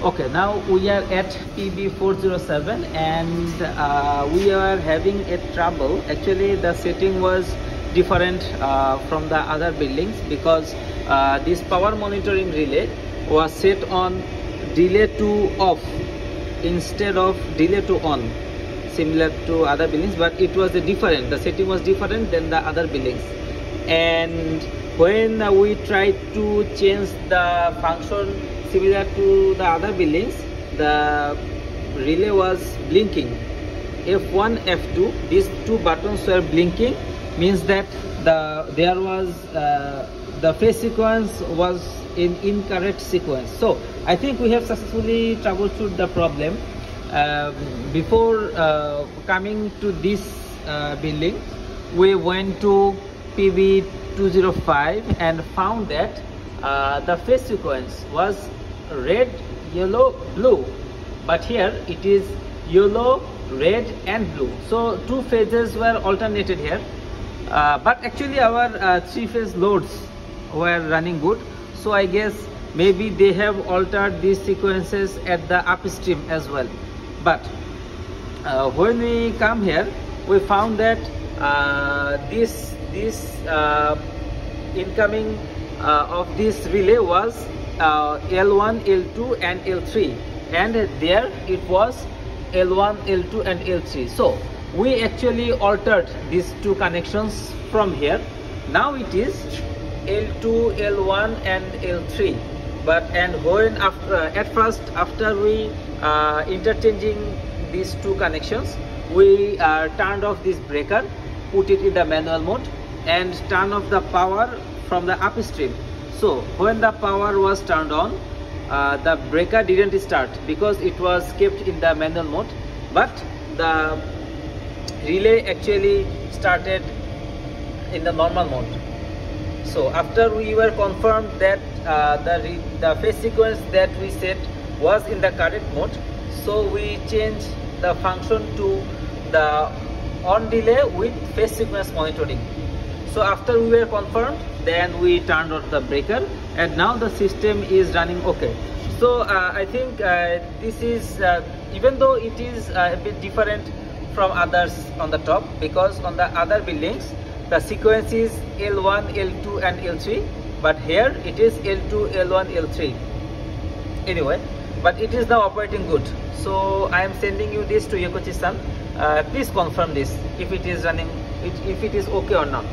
Okay, now we are at PB407 and we are having a trouble. Actually, the setting was different from the other buildings because this power monitoring relay was set on delay to off instead of delay to on, similar to other buildings, but it was different. The setting was different than the other buildings. And when we tried to change the function similar to the other buildings, the relay was blinking. F1, F2, these two buttons were blinking, means that the phase sequence was in incorrect sequence. So I think we have successfully troubleshooted the problem. Before coming to this building, we went to PB205 and found that the phase sequence was red, yellow, blue, but here it is yellow, red and blue. So two phases were alternated here, but actually our three-phase loads were running good. So I guess maybe they have altered these sequences at the upstream as well. But when we come here, we found that this incoming of this relay was L1, L2 and L3, and there it was L1, L2 and L3. So we actually altered these two connections from here. Now it is L2, L1 and L3. But when at first after we interchanging these two connections, we turned off this breaker, put it in the manual mode and turn off the power from the upstream. So when the power was turned on, the breaker didn't start because it was kept in the manual mode, but the relay actually started in the normal mode. So after we were confirmed that the phase sequence that we set was in the correct mode, so we changed the function to the on delay with phase sequence monitoring. So after we were confirmed, then we turned off the breaker and now the system is running okay. So I think this is even though it is a bit different from others on the top, because on the other buildings the sequence is L1, L2 and L3, but here it is L2, L1, L3. Anyway, but it is now operating good. So I am sending you this to Yokochi-san. Please confirm this if it is running, if it is okay or not.